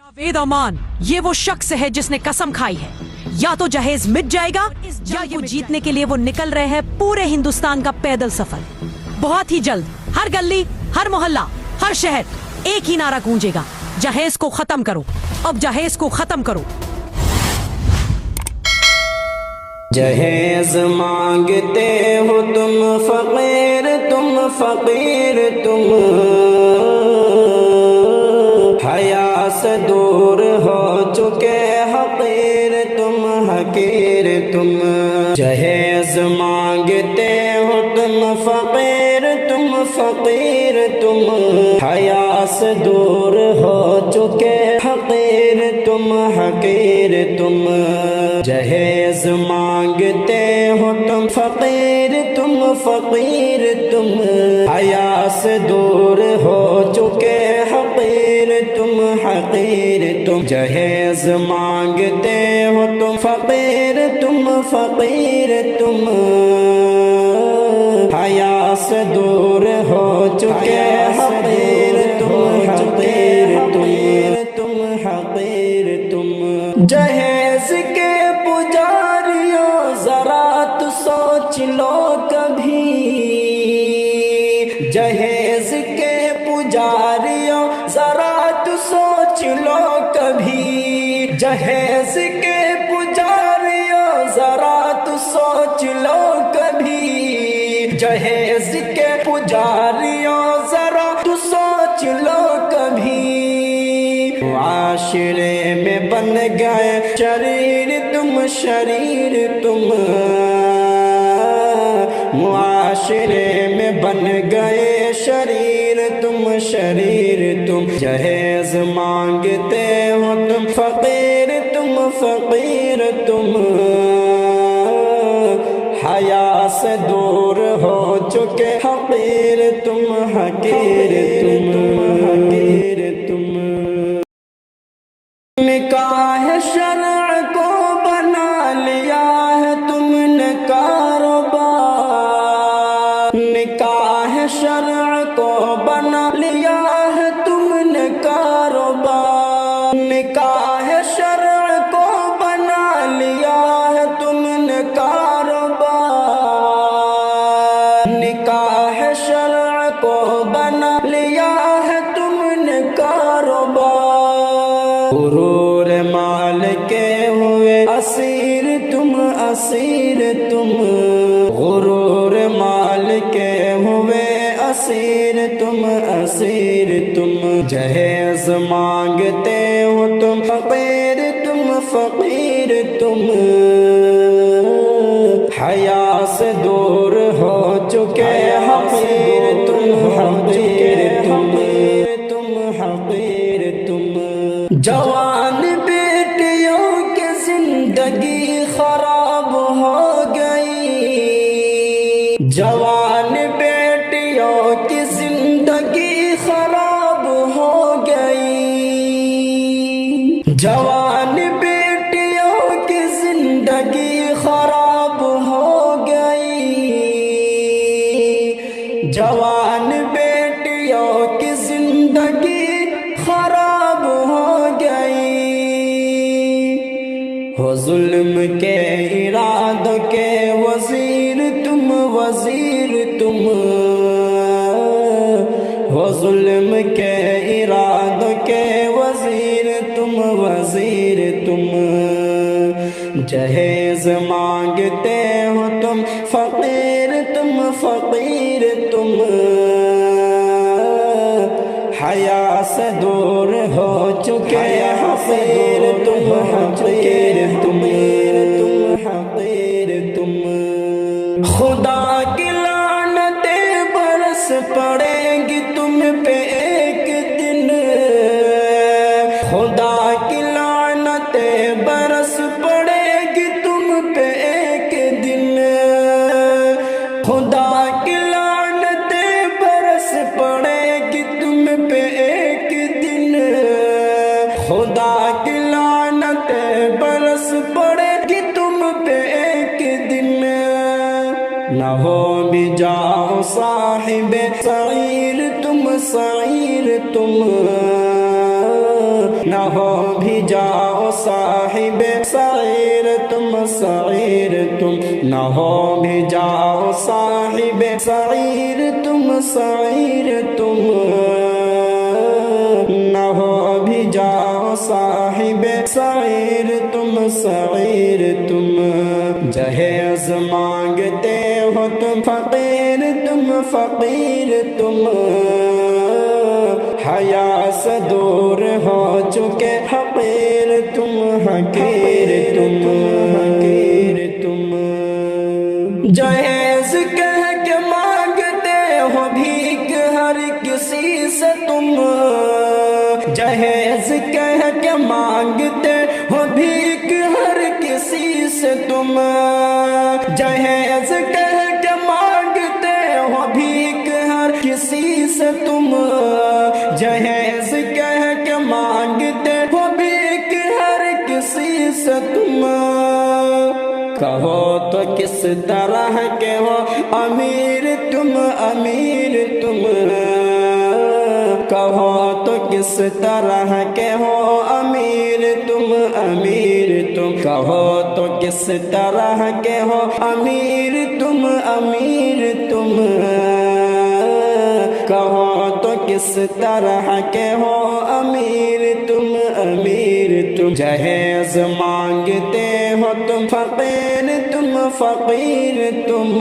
जावेद अमान ये वो शख्स है जिसने कसम खाई है या तो जहेज मिट जाएगा या ये जीतने के लिए वो निकल रहे हैं पूरे हिंदुस्तान का पैदल सफर। बहुत ही जल्द हर गली, हर मोहल्ला, हर शहर एक ही नारा गूंजेगा, जहेज को खत्म करो, अब जहेज को खत्म करो। जहेज मांगते हो तुम फकीर तुम हया से दूर हो चुके हकीर तुम जहेज मांगते हो तुम फकीर तुम हया से दूर हो चुके हकीर तुम जहेज मांगते हो तुम फकीर तुम हया से दूर हो चुके हकीर तुम जहेज मांगते हो तुम फकीर तुम हया से दूर हो चुके हकीर तुम जहेज के पुजारियों जरा तो सोच लो कभी जहेज के पुजारियों जरा तो सोच लो कभी जहेज के पुजारियों जरा तो सोच लो कभी जहेज के पुजारियों जरा तो सोच लो कभी आशिरे में बन गए शरीर तुम मुआशिरे में बन गए शरीर तुम जहेज मांगते हो तुम फकीर तुम हया से दूर हो चुके हकीर तुम निकाह शरअ को बना लिया है तुमने कारोबार निकाह शरअ को बना लिया है तुमने कारोबार निकाह शरअ को बना लिया है तुमने कारोबार निकाह शरअ को बना लिया है तुमने कारोबार गुरूर माल के हुए असीर तुम गुरूर माल के हुए असीर तुम जहेज मांगते हो तुम फकीर तुम हया से दूर हो चुके हकीर तुम जवान बेटियों की जिंदगी खराब हो गई जवान बेटियों की जिंदगी खराब हो गई जवान बेटियों की जिंदगी खराब हो गई जवान बेटियों की जिंदगी खराब हो गई हो जुल्म के इरादों के वजीर तुम हो जुल्म के इरादों के वजीर तुम जहेज मांगते हो तुम फकीर तुम हया से दूर हो चुके हकीर तुम खुदा की लानतें बरस पड़ेंगी तुम पे एक दिन खुदा की लानतें बरस पड़ेगी तुम पे एक दिन खुदा की लानतें बरस पड़ेगी तुम पे एक दिन खुदा की लानतें बरस पड़ेगी तुम पे एक दिन न हो भी जाओ साहिबे सईर तुम نہ ہو بھی جاؤ صاحب سعیر تم سعیر تم نہ ہو بھی جاؤ صاحب سعیر تم سعیر تم نہ ہو بھی جاؤ صاحب سعیر تم سعیر تم جہیز مانگتے ہو تم فقیر تم فقیر تم حیا سے دور ہو چکے حقیر تم حقیر تم حقیر تم جہیز کہہ کے مانگتے ہو بھیک ہر کسی سے تم جہیز کہہ کے مانگتے ہو بھیک ہر کسی سے تم جہیز کہہ کے مانگتے ہو بھیک ہر کسی سے تم جہیز کہہ کے مانگتے ہو بھیک ہر کسی سے تم کہو تو کس طرح کے ہو امیر تم امیر تم کہو تو کس طرح کے ہو امیر تم امیر تم کہو تو کس طرح کے ہو امیر تم امیر تم کہو تو کس طرح کے ہو امیر تم امیر تم جہیز مانگتے ہو تم فقیر تم فقیر تم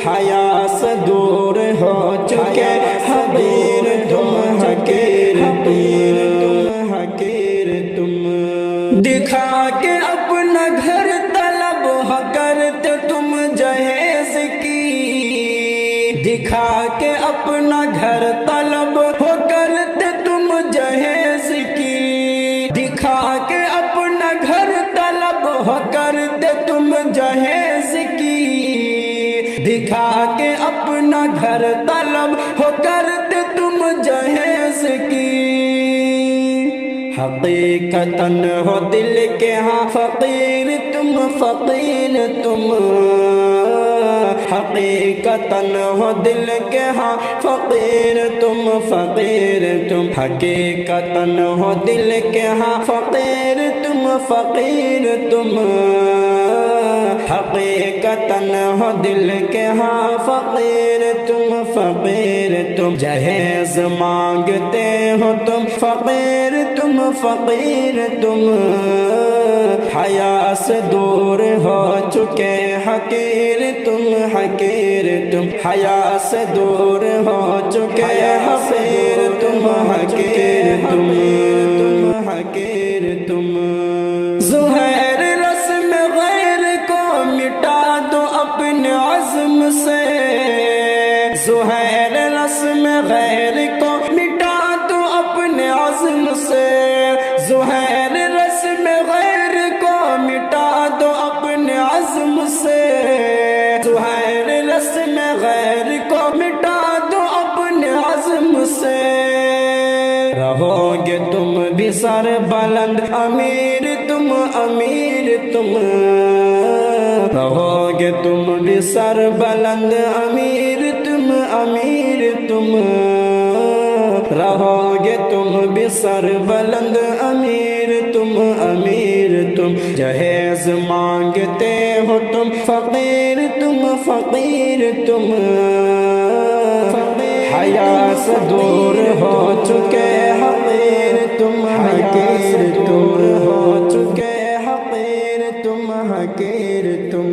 حیا سے دور ہو چکے حقیر تم حقیر تم حقیر تم دکھا کے اپنا گھر طلب ہو کرتے تم جہیز کی دکھا کے اپنا گھر طلب ہو کرتے تم جہیز کی دکھا کے اپنا گھر طلب ہو کرتے تم جہیز کی دکھا کے اپنا گھر طلب ہو کرتے تم جہیز کی حقیقتاً ہو دل کے ہاں فقیر تم فقیر تم حقیقتاً ہو دل کے ہاں فقیر تم فقیر تم حقیقتاً ہو دل کے ہاں فقیر تم فقیر تم حقیقتاً ہو دل کے ہاں فقیر تم فقیر تم جہیز مانگتے ہو تم فقیر تم فقیر تم حیا سے دور ہو چکے حقیر تم حقیر تم حیا سے دور ہو چکے حقیر تم حقیر تم حقیر تم زہیر رسم غیر کو مٹا دو اپنے عزم سے زہیر رسم غیر کو مٹا دو اپنے عزم سے زہیر رسم غیر کو مٹا دو اپنے عزم سے زہیر رسم غیر کو مٹا دو اپنے عزم سے رہو گے تم بھی سر بلند امیر تم امیر تم رہو گے تم بھی سر بلند امیر تم امیر تم رہو گے تم بھی سر بلند امیر تم امیر تم جہیز مانگتے ہو تم فقیر تم فقیر تم حیا سے دور ہو چکے حقیر تم حقیر تم ہو چکے حقیر تم حقیر تم